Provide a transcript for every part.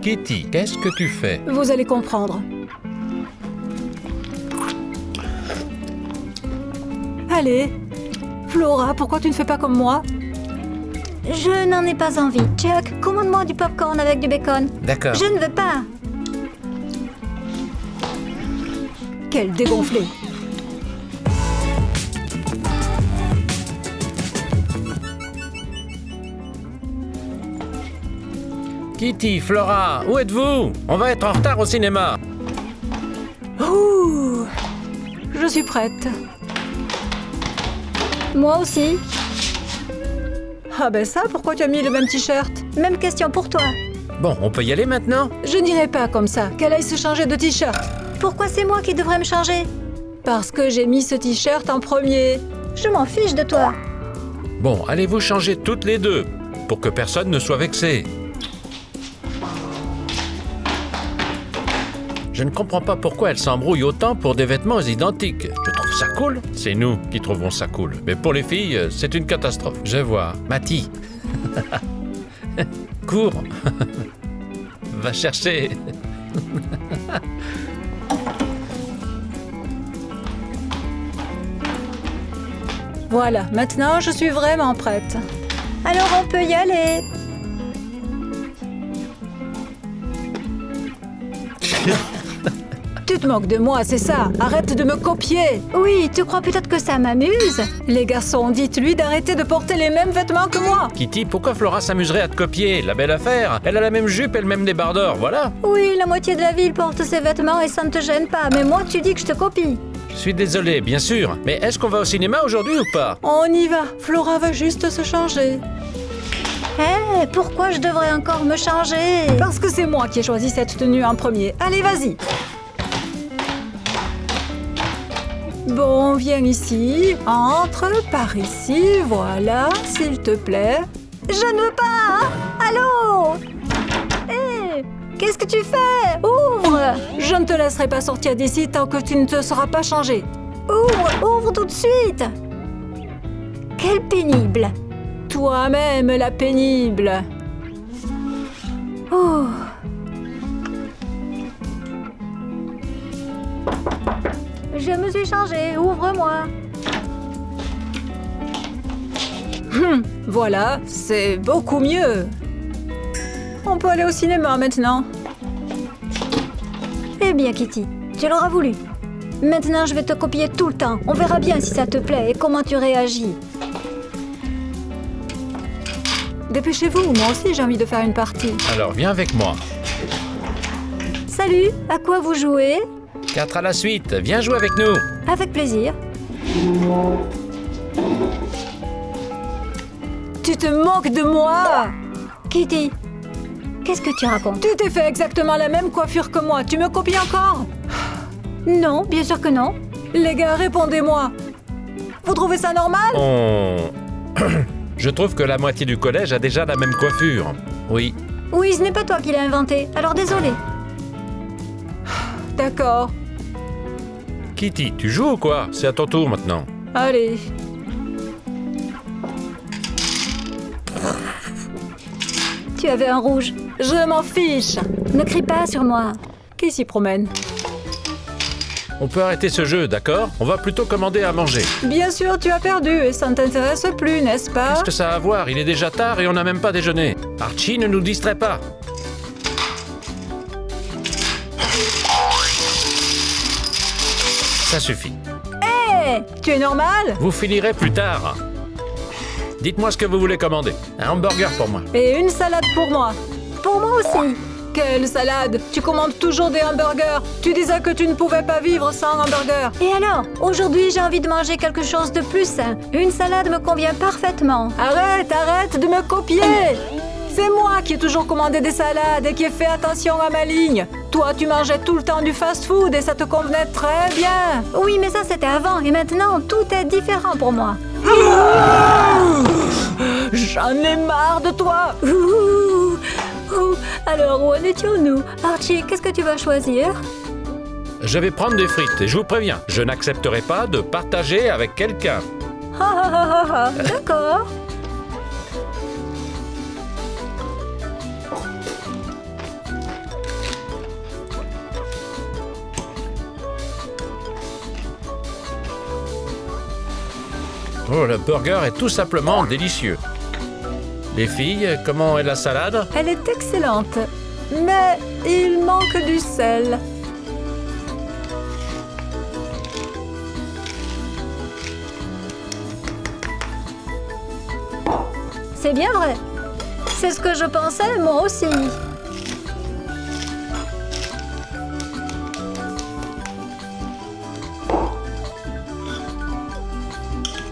Kitty, qu'est-ce que tu fais? Vous allez comprendre. Allez. Flora, pourquoi tu ne fais pas comme moi? Je n'en ai pas envie. Chuck, commande-moi du popcorn avec du bacon. D'accord. Je ne veux pas. Quel dégonflé. Kitty, Flora, où êtes-vous? On va être en retard au cinéma. Ouh. Je suis prête. Moi aussi. Ah ben ça, pourquoi tu as mis le même t-shirt? Même question pour toi. Bon, on peut y aller maintenant? Je n'irai pas comme ça, qu'elle aille se changer de t-shirt. Pourquoi c'est moi qui devrais me changer? Parce que j'ai mis ce t-shirt en premier. Je m'en fiche de toi. Bon, allez vous changer toutes les deux, pour que personne ne soit vexé. Je ne comprends pas pourquoi elle s'embrouille autant pour des vêtements identiques. Je trouve ça cool. C'est nous qui trouvons ça cool. Mais pour les filles, c'est une catastrophe. Je vois. Mathie. Cours. Va chercher. Voilà, maintenant je suis vraiment prête. Alors on peut y aller. Tu te moques de moi, c'est ça? Arrête de me copier. Oui, tu crois peut-être que ça m'amuse? Les garçons, dites-lui d'arrêter de porter les mêmes vêtements que moi. Kitty, pourquoi Flora s'amuserait à te copier? La belle affaire. Elle a la même jupe et le même débardeur, voilà. Oui, la moitié de la ville porte ces vêtements et ça ne te gêne pas. Mais moi, tu dis que je te copie. Je suis désolé, bien sûr. Mais est-ce qu'on va au cinéma aujourd'hui ou pas? On y va. Flora va juste se changer. Hé, pourquoi je devrais encore me changer? Parce que c'est moi qui ai choisi cette tenue en premier. Allez, vas-y. Bon, viens ici. Entre par ici. Voilà, s'il te plaît. Je ne veux pas, hein? Allô? Hé, qu'est-ce que tu fais? Ouvre! Je ne te laisserai pas sortir d'ici tant que tu ne te seras pas changé. Ouvre tout de suite! Quel pénible! Toi-même, la pénible. Oh! Je me suis changée, ouvre-moi! Voilà, c'est beaucoup mieux. On peut aller au cinéma maintenant. Eh bien, Kitty, tu l'auras voulu. Maintenant, je vais te copier tout le temps. On verra bien si ça te plaît et comment tu réagis. Dépêchez-vous, moi aussi j'ai envie de faire une partie. Alors, viens avec moi. Salut, à quoi vous jouez? 4 à la suite. Viens jouer avec nous. Avec plaisir. Tu te moques de moi? Kitty, qu'est-ce que tu racontes? Tu t'es fait exactement la même coiffure que moi. Tu me copies encore? Non, bien sûr que non. Les gars, répondez-moi. Vous trouvez ça normal? Je trouve que la moitié du collège a déjà la même coiffure. Oui. Oui, ce n'est pas toi qui l'as inventé, alors désolé. D'accord. Kitty, tu joues ou quoi? C'est à ton tour maintenant. Allez. Tu avais un rouge. Je m'en fiche. Ne crie pas sur moi. Qui s'y promène? On peut arrêter ce jeu, d'accord? On va plutôt commander à manger. Bien sûr, tu as perdu et ça ne t'intéresse plus, n'est-ce pas? Qu'est-ce que ça a à voir? Il est déjà tard et on n'a même pas déjeuné. Archie, ne nous distrait pas. Ça suffit. Hé, tu es normal? Vous finirez plus tard. Dites-moi ce que vous voulez commander. Un hamburger pour moi. Et une salade pour moi. Pour moi aussi. Quelle salade! Tu commandes toujours des hamburgers. Tu disais que tu ne pouvais pas vivre sans hamburger. Et alors, aujourd'hui, j'ai envie de manger quelque chose de plus sain. Une salade me convient parfaitement. Arrête de me copier! C'est moi qui ai toujours commandé des salades et qui ai fait attention à ma ligne. Toi, tu mangeais tout le temps du fast-food et ça te convenait très bien. Oui, mais ça, c'était avant. Et maintenant, tout est différent pour moi. J'en ai marre de toi! Alors, où en étions-nous? Archie, qu'est-ce que tu vas choisir? Je vais prendre des frites et je vous préviens, je n'accepterai pas de partager avec quelqu'un. D'accord. Oh, le burger est tout simplement délicieux. Les filles, comment est la salade? Elle est excellente, mais il manque du sel. C'est bien vrai. C'est ce que je pensais, moi aussi.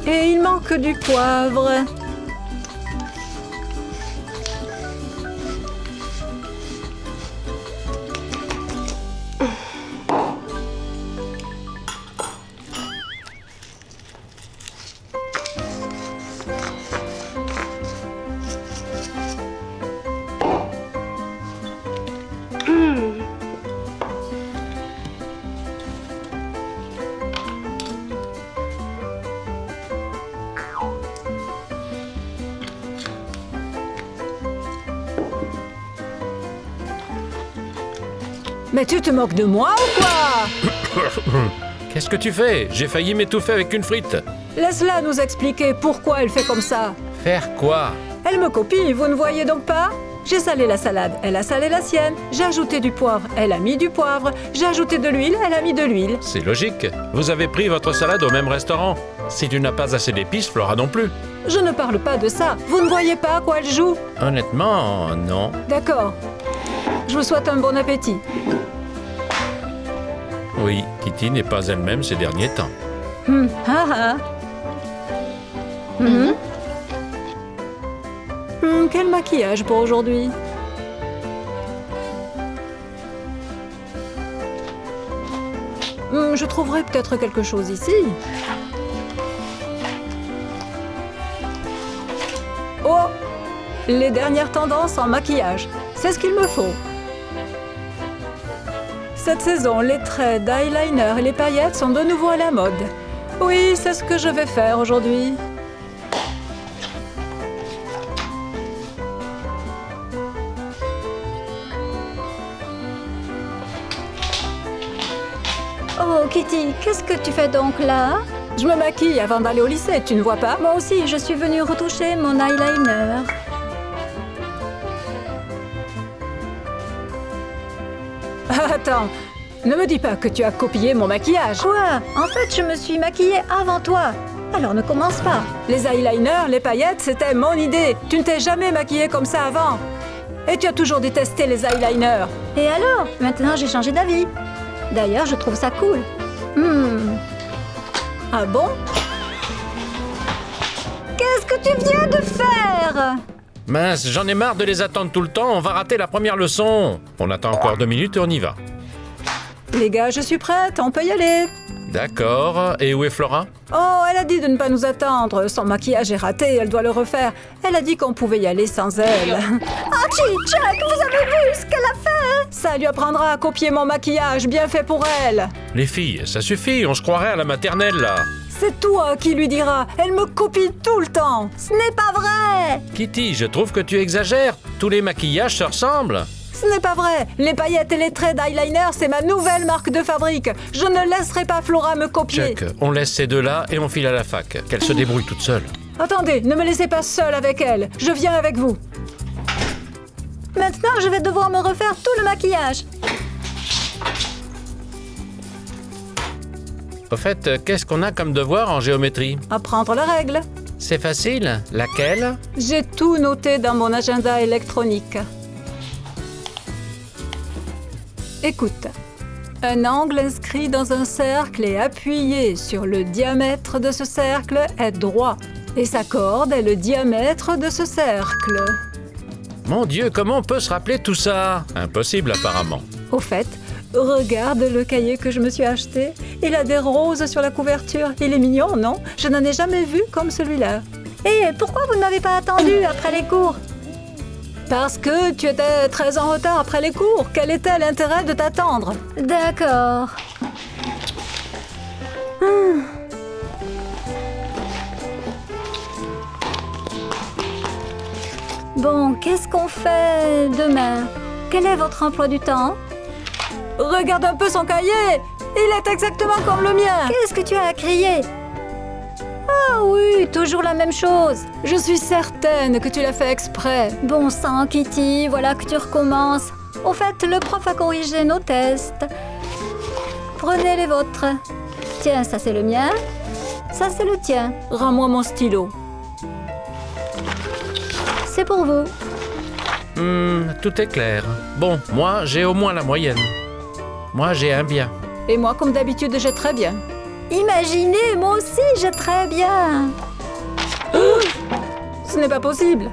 Et il manque du poivre. Mais tu te moques de moi ou quoi? Qu'est-ce que tu fais? J'ai failli m'étouffer avec une frite. Laisse-la nous expliquer pourquoi elle fait comme ça. Faire quoi? Elle me copie, vous ne voyez donc pas? J'ai salé la salade, elle a salé la sienne. J'ai ajouté du poivre, elle a mis du poivre. J'ai ajouté de l'huile, elle a mis de l'huile. C'est logique. Vous avez pris votre salade au même restaurant. Si tu n'as pas assez d'épices, Flora non plus. Je ne parle pas de ça. Vous ne voyez pas à quoi elle joue? Honnêtement, non. D'accord. Je vous souhaite un bon appétit. Oui, Kitty n'est pas elle-même ces derniers temps. Quel maquillage pour aujourd'hui? Je trouverai peut-être quelque chose ici. Oh! Les dernières tendances en maquillage. C'est ce qu'il me faut. Cette saison, les traits d'eyeliner et les paillettes sont de nouveau à la mode. Oui, c'est ce que je vais faire aujourd'hui. Oh, Kitty, qu'est-ce que tu fais donc là? Je me maquille avant d'aller au lycée, tu ne vois pas? Moi aussi, je suis venue retoucher mon eyeliner. Attends, ne me dis pas que tu as copié mon maquillage. Quoi? En fait, je me suis maquillée avant toi. Alors ne commence pas. Les eyeliners, les paillettes, c'était mon idée. Tu ne t'es jamais maquillée comme ça avant. Et tu as toujours détesté les eyeliners. Et alors? Maintenant, j'ai changé d'avis. D'ailleurs, je trouve ça cool. Ah bon? Qu'est-ce que tu viens de faire? Mince, j'en ai marre de les attendre tout le temps, on va rater la première leçon. On attend encore 2 minutes et on y va. Les gars, je suis prête, on peut y aller. D'accord, et où est Flora? Oh, elle a dit de ne pas nous attendre. Son maquillage est raté, elle doit le refaire. Elle a dit qu'on pouvait y aller sans elle. Archie, Chuck, vous avez vu ce qu'elle a fait? Ça lui apprendra à copier mon maquillage, bien fait pour elle. Les filles, ça suffit, on se croirait à la maternelle là. C'est toi qui lui diras. Elle me copie tout le temps. Ce n'est pas vrai! Kitty, je trouve que tu exagères. Tous les maquillages se ressemblent. Ce n'est pas vrai. Les paillettes et les traits d'eyeliner, c'est ma nouvelle marque de fabrique. Je ne laisserai pas Flora me copier. Chuck, on laisse ces deux-là et on file à la fac. Qu'elle se débrouille toute seule. Attendez, ne me laissez pas seule avec elle. Je viens avec vous. Maintenant, je vais devoir me refaire tout le maquillage. Au fait, qu'est-ce qu'on a comme devoir en géométrie? Apprendre la règle. C'est facile. Laquelle? J'ai tout noté dans mon agenda électronique. Écoute. Un angle inscrit dans un cercle et appuyé sur le diamètre de ce cercle est droit. Et sa corde est le diamètre de ce cercle. Mon Dieu, comment on peut se rappeler tout ça? Impossible apparemment. Au fait, regarde le cahier que je me suis acheté. Il a des roses sur la couverture. Il est mignon, non? Je n'en ai jamais vu comme celui-là. Et pourquoi vous ne m'avez pas attendu après les cours? Parce que tu étais très en retard après les cours. Quel était l'intérêt de t'attendre? D'accord. Bon, qu'est-ce qu'on fait demain? Quel est votre emploi du temps? Regarde un peu son cahier. Il est exactement comme le mien. Qu'est-ce que tu as à crier? Ah oui, toujours la même chose. Je suis certaine que tu l'as fait exprès. Bon sang, Kitty, voilà que tu recommences. Au fait, le prof a corrigé nos tests. Prenez les vôtres. Tiens, ça c'est le mien. Ça c'est le tien. Rends-moi mon stylo. C'est pour vous. Tout est clair. Bon, moi, j'ai au moins la moyenne. Moi, j'ai un bien. Et moi, comme d'habitude, j'ai très bien. Imaginez, moi aussi, j'ai très bien. Ce n'est pas possible.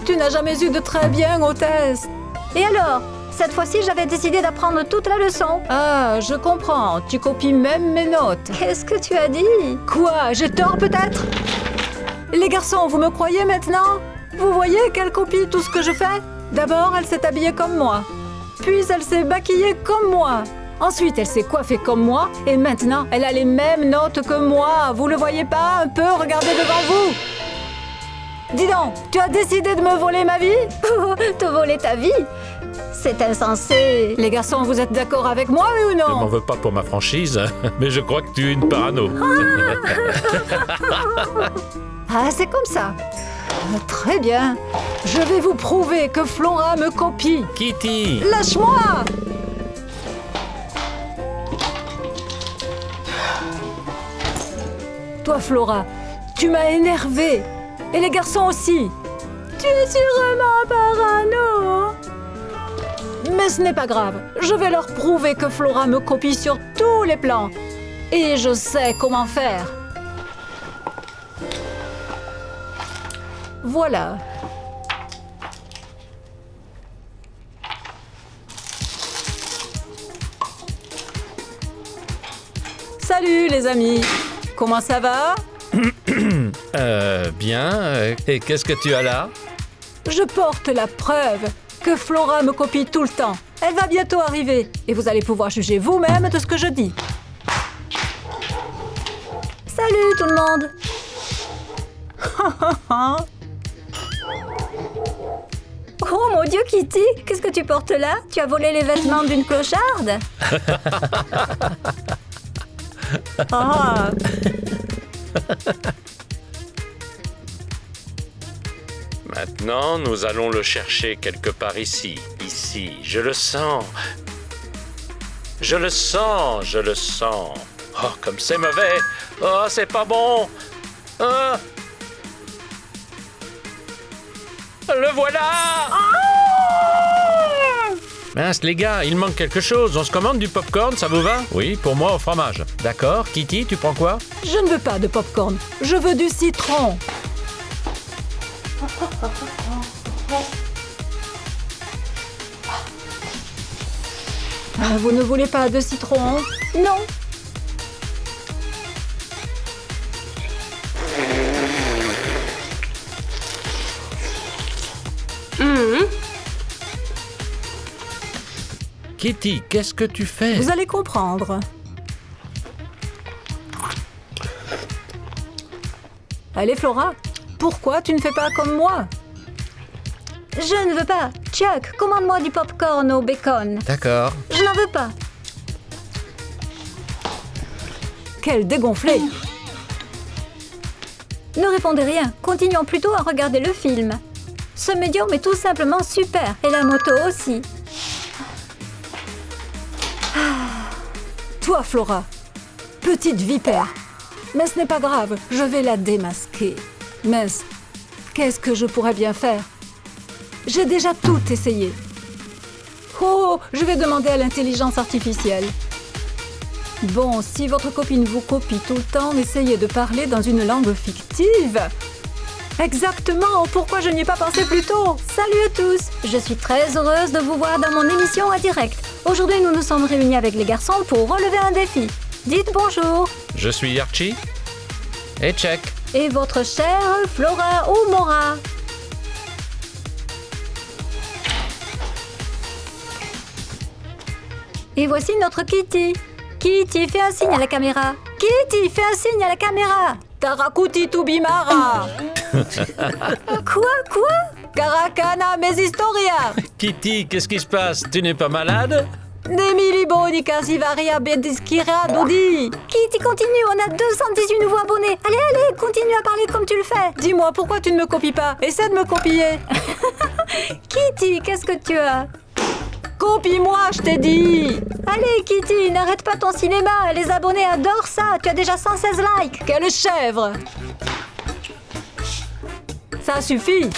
Tu n'as jamais eu de très bien au test. Et alors? Cette fois-ci, j'avais décidé d'apprendre toute la leçon. Ah, je comprends. Tu copies même mes notes. Qu'est-ce que tu as dit? Quoi? J'ai tort peut-être? Les garçons, vous me croyez maintenant? Vous voyez qu'elle copie tout ce que je fais? D'abord, elle s'est habillée comme moi. Puis, elle s'est maquillée comme moi. Ensuite, elle s'est coiffée comme moi. Et maintenant, elle a les mêmes notes que moi. Vous le voyez pas un peu? Regardez devant vous. Dis donc, tu as décidé de me voler ma vie? Te voler ta vie? C'est insensé. Les garçons, vous êtes d'accord avec moi, oui ou Je m'en non? veux pas pour ma franchise, mais je crois que tu es une parano. Ah, c'est comme ça. Très bien. Je vais vous prouver que Flora me copie. Kitty! Lâche-moi! Toi, Flora, tu m'as énervée. Et les garçons aussi. Tu es sûrement parano. Mais ce n'est pas grave. Je vais leur prouver que Flora me copie sur tous les plans. Et je sais comment faire. Voilà. Salut les amis. Comment ça va? Bien. Et qu'est-ce que tu as là? Je porte la preuve que Flora me copie tout le temps. Elle va bientôt arriver et vous allez pouvoir juger vous-même de ce que je dis. Salut tout le monde. Oh mon Dieu, Kitty, qu'est-ce que tu portes là? Tu as volé les vêtements d'une clocharde? Ah. Maintenant, nous allons le chercher quelque part ici. Ici. Je le sens. Je le sens. Je le sens. Oh, comme c'est mauvais. Oh, c'est pas bon. Ah. Le voilà. Mince, les gars, il manque quelque chose. On se commande du popcorn, ça vous va? Oui, pour moi au fromage. D'accord. Kitty, tu prends quoi? Je ne veux pas de popcorn. Je veux du citron. Ah, vous ne voulez pas de citron? Non. Kitty, qu'est-ce que tu fais? Vous allez comprendre. Allez, Flora, pourquoi tu ne fais pas comme moi? Je ne veux pas. Chuck, commande-moi du popcorn au bacon. D'accord. Je n'en veux pas. Quel dégonflé! Ne répondez rien. Continuons plutôt à regarder le film. Ce médium est tout simplement super. Et la moto aussi. Toi, Flora, petite vipère. Mais ce n'est pas grave, je vais la démasquer. Mince, qu'est-ce que je pourrais bien faire? J'ai déjà tout essayé. Oh, je vais demander à l'intelligence artificielle. Bon, si votre copine vous copie tout le temps, essayez de parler dans une langue fictive. Exactement, pourquoi je n'y ai pas pensé plus tôt? Salut à tous. Je suis très heureuse de vous voir dans mon émission en direct. Aujourd'hui, nous nous sommes réunis avec les garçons pour relever un défi. Dites bonjour. Je suis Archie. Et check. Et votre chère Flora ou Mora? Et voici notre Kitty. Kitty, fais un signe à la caméra. Kitty, fais un signe à la caméra. Tarakuti Tubimara. Quoi? Karakana mes historia. Kitty, qu'est-ce qui se passe? Tu n'es pas malade? Nemili bonica sivaria bediskira dodi. Kitty, continue, on a 218 nouveaux abonnés. Allez, allez, continue à parler comme tu le fais. Dis-moi, pourquoi tu ne me copies pas? Essaie de me copier. Kitty, qu'est-ce que tu as? Copie-moi, je t'ai dit. Allez, Kitty, n'arrête pas ton cinéma. Les abonnés adorent ça. Tu as déjà 116 likes. Quelle chèvre! Ça suffit.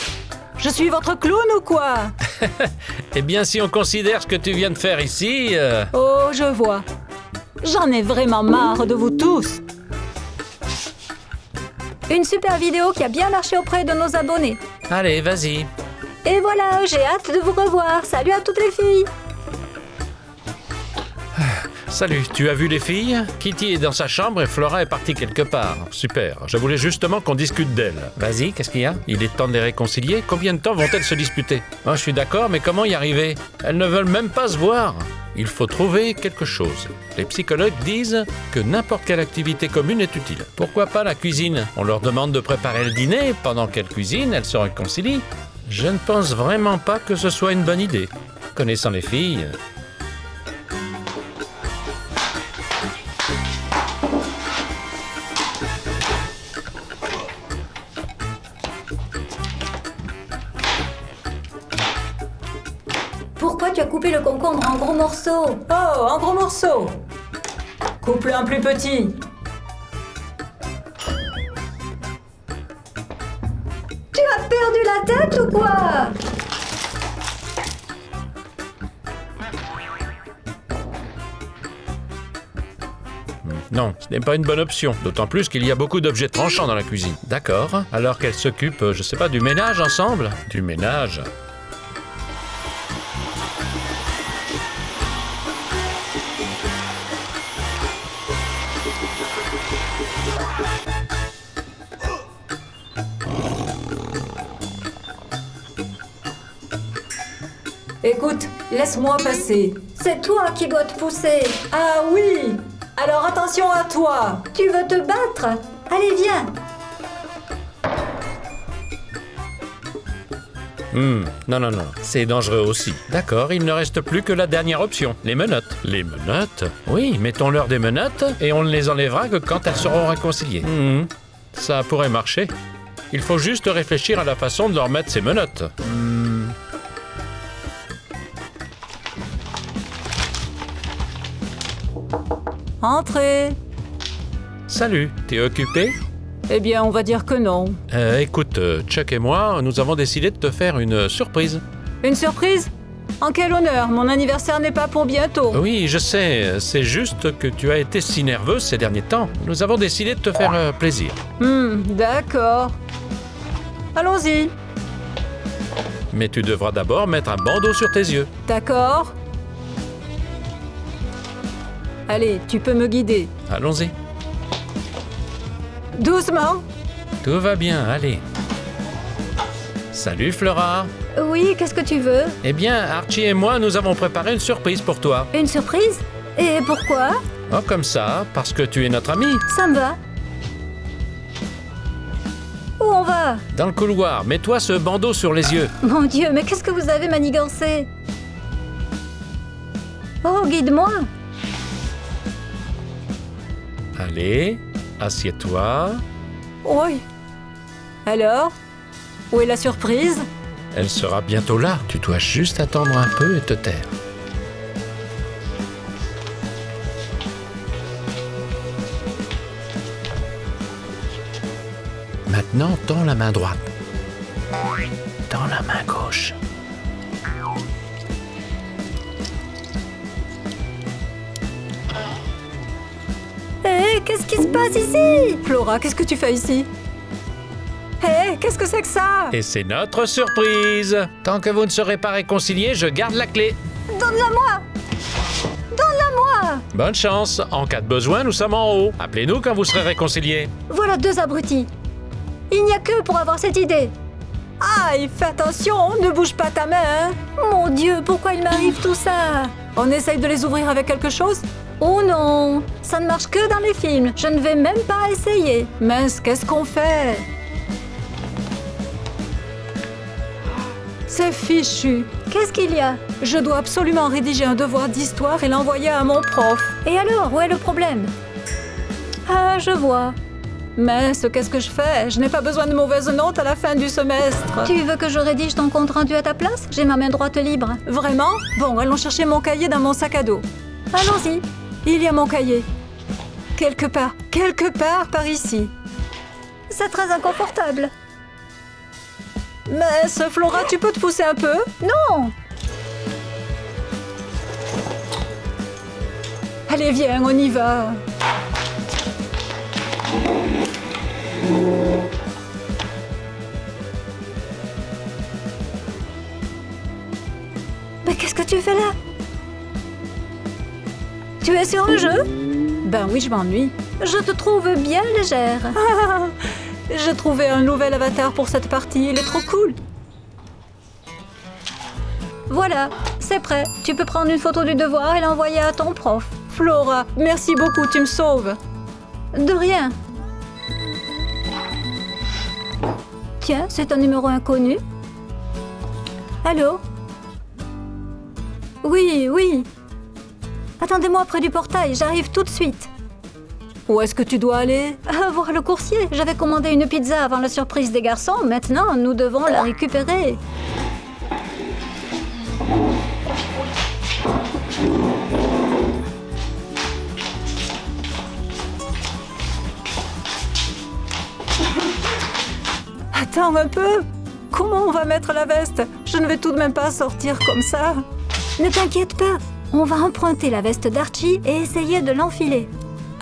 Je suis votre clown ou quoi? Eh bien, si on considère ce que tu viens de faire ici... Oh, je vois. J'en ai vraiment marre de vous tous. Une super vidéo qui a bien marché auprès de nos abonnés. Allez, vas-y. Et voilà, j'ai hâte de vous revoir. Salut à toutes les filles. Salut, tu as vu les filles? Kitty est dans sa chambre et Flora est partie quelque part. Super, je voulais justement qu'on discute d'elle. Vas-y, qu'est-ce qu'il y a? Il est temps de les réconcilier. Combien de temps vont-elles se disputer? Oh, je suis d'accord, mais comment y arriver? Elles ne veulent même pas se voir. Il faut trouver quelque chose. Les psychologues disent que n'importe quelle activité commune est utile. Pourquoi pas la cuisine? On leur demande de préparer le dîner. Pendant qu'elles cuisinent, elles se réconcilient. Je ne pense vraiment pas que ce soit une bonne idée. Connaissant les filles... Pourquoi tu as coupé le concombre en gros morceaux? Oh, en gros morceaux. Coupe-le en plus petit. Tu as perdu la tête ou quoi? Non, ce n'est pas une bonne option. D'autant plus qu'il y a beaucoup d'objets tranchants dans la cuisine. D'accord. Alors qu'elles s'occupent, je sais pas, du ménage ensemble? Du ménage? Écoute, laisse-moi passer. C'est toi qui dois te pousser. Ah oui! Alors attention à toi. Tu veux te battre? Allez, viens. Non, c'est dangereux aussi. D'accord, il ne reste plus que la dernière option, les menottes. Les menottes? Oui, mettons-leur des menottes et on ne les enlèvera que quand elles seront réconciliées. Ça pourrait marcher. Il faut juste réfléchir à la façon de leur mettre ces menottes. Entrez. Salut, t'es occupé? Eh bien, on va dire que non. Écoute, Chuck et moi, nous avons décidé de te faire une surprise. Une surprise? En quel honneur? Mon anniversaire n'est pas pour bientôt. Oui, je sais, c'est juste que tu as été si nerveuse ces derniers temps. Nous avons décidé de te faire plaisir. D'accord. Allons-y. Mais tu devras d'abord mettre un bandeau sur tes yeux. D'accord. Allez, tu peux me guider. Allons-y. Doucement. Tout va bien, allez. Salut Flora. Oui, qu'est-ce que tu veux? Eh bien, Archie et moi, nous avons préparé une surprise pour toi. Une surprise? Et pourquoi? Oh, comme ça, parce que tu es notre ami. Ça me va. Où on va? Dans le couloir, mets-toi ce bandeau sur les yeux. Mon Dieu, mais qu'est-ce que vous avez manigancé? Oh, guide-moi. Allez, assieds-toi. Oui. Alors? Où est la surprise? Elle sera bientôt là. Tu dois juste attendre un peu et te taire. Maintenant, tends la main droite. Tends la main gauche. Hé, qu'est-ce qui se passe ici? Flora, qu'est-ce que tu fais ici? Hé, qu'est-ce que c'est que ça? Et c'est notre surprise. Tant que vous ne serez pas réconciliés, je garde la clé. Donne-la-moi! Donne-la-moi! Bonne chance. En cas de besoin, nous sommes en haut. Appelez-nous quand vous serez réconciliés. Voilà deux abrutis. Il n'y a que pour avoir cette idée. Aïe, fais attention, ne bouge pas ta main. Mon Dieu, pourquoi il m'arrive tout ça? On essaye de les ouvrir avec quelque chose? Oh non, ça ne marche que dans les films. Je ne vais même pas essayer. Mince, qu'est-ce qu'on fait? C'est fichu. Qu'est-ce qu'il y a? Je dois absolument rédiger un devoir d'histoire et l'envoyer à mon prof. Et alors, où est le problème? Ah, je vois. Mais qu'est-ce que je fais? Je n'ai pas besoin de mauvaises notes à la fin du semestre. Tu veux que je rédige ton compte rendu à ta place? J'ai ma main droite libre. Vraiment? Bon, allons chercher mon cahier dans mon sac à dos. Allons-y. Il y a mon cahier. Quelque part par ici. C'est très inconfortable. Mais Flora, tu peux te pousser un peu? Non! Allez, viens, on y va. Mais qu'est-ce que tu fais là? Tu es sur le jeu? Ben oui, je m'ennuie. Je te trouve bien légère. J'ai trouvé un nouvel avatar pour cette partie, il est trop cool. Voilà, c'est prêt. Tu peux prendre une photo du devoir et l'envoyer à ton prof. Flora, merci beaucoup, tu me sauves. De rien. Tiens, c'est un numéro inconnu. Allô? Oui. Attendez-moi près du portail, j'arrive tout de suite. Où est-ce que tu dois aller? Voir le coursier. J'avais commandé une pizza avant la surprise des garçons. Maintenant, nous devons la récupérer. Attends un peu. Comment on va mettre la veste? Je ne vais tout de même pas sortir comme ça. Ne t'inquiète pas. On va emprunter la veste d'Archie et essayer de l'enfiler.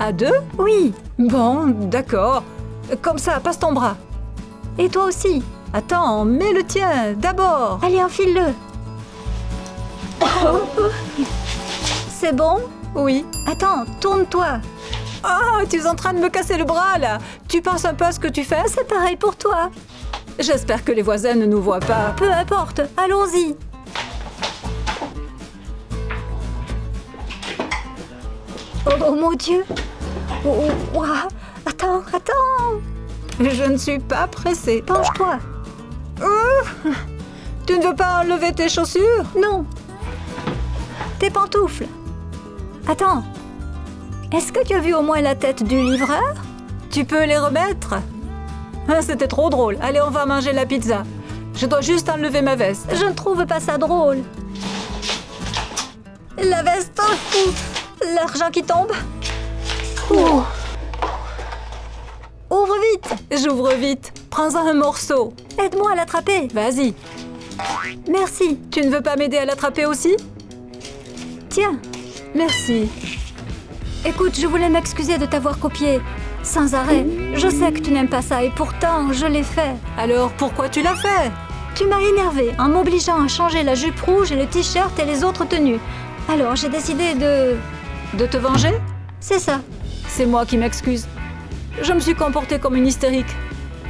À deux? Oui. Bon, d'accord. Comme ça, passe ton bras. Et toi aussi. Attends, mets le tien, d'abord. Allez, enfile-le. C'est bon? Oui. Attends, tourne-toi. Oh, tu es en train de me casser le bras, là. Tu penses un peu à ce que tu fais? C'est pareil pour toi. J'espère que les voisins ne nous voient pas. Peu importe, allons-y. Oh mon Dieu. Ouah. Attends. Je ne suis pas pressée. Penche-toi. Tu ne veux pas enlever tes chaussures? Non. Tes pantoufles. Attends. Est-ce que tu as vu au moins la tête du livreur? Tu peux les remettre? Ah, c'était trop drôle. Allez, on va manger la pizza. Je dois juste enlever ma veste. Je ne trouve pas ça drôle. La veste. L'argent qui tombe. Ouvre vite. J'ouvre vite. Prends-en un morceau. Aide-moi à l'attraper. Vas-y. Merci. Tu ne veux pas m'aider à l'attraper aussi? Tiens. Merci. Écoute, je voulais m'excuser de t'avoir copié. Sans arrêt. Je sais que tu n'aimes pas ça et pourtant, je l'ai fait. Alors, pourquoi tu l'as fait? Tu m'as énervée en m'obligeant à changer la jupe rouge et le t-shirt et les autres tenues. Alors, j'ai décidé de... De te venger? C'est ça. C'est moi qui m'excuse. Je me suis comportée comme une hystérique.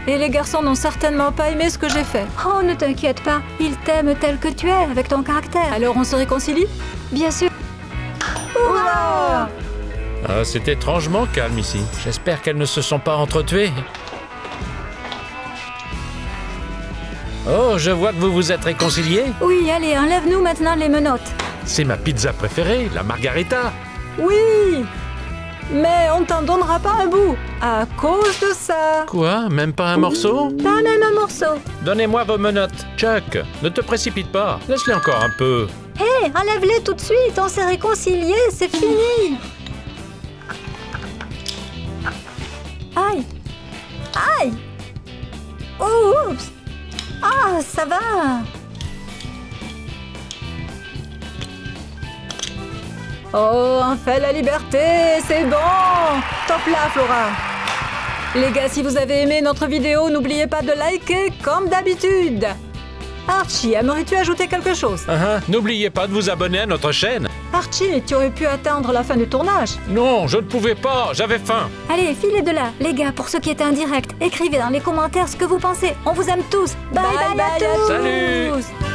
Et les garçons n'ont certainement pas aimé ce que j'ai fait. Oh, ne t'inquiète pas. Ils t'aiment tel que tu es, avec ton caractère. Alors, on se réconcilie? Bien sûr. Hurrah! Ah, c'est étrangement calme ici. J'espère qu'elles ne se sont pas entretuées. Oh, je vois que vous vous êtes réconciliés. Oui, allez, enlève-nous maintenant les menottes. C'est ma pizza préférée, la margarita. Oui! Mais on ne t'en donnera pas un bout, à cause de ça. Quoi? Même pas un morceau? Pas même un morceau. Donnez-moi vos menottes. Chuck, ne te précipite pas. Laisse-les encore un peu. Hé, enlève-les tout de suite. On s'est réconciliés, c'est fini. Aïe! Aïe! Oh, oups! Ah, ça va! Oh, enfin la liberté, c'est bon! Top là, Flora! Les gars, si vous avez aimé notre vidéo, n'oubliez pas de liker comme d'habitude! Archie, aimerais-tu ajouter quelque chose? N'oubliez pas de vous abonner à notre chaîne. Archie, tu aurais pu attendre la fin du tournage. Non, je ne pouvais pas, j'avais faim. Allez, filez de là. Les gars, pour ceux qui étaient en direct, écrivez dans les commentaires ce que vous pensez. On vous aime tous. Bye bye, à tous! Salut!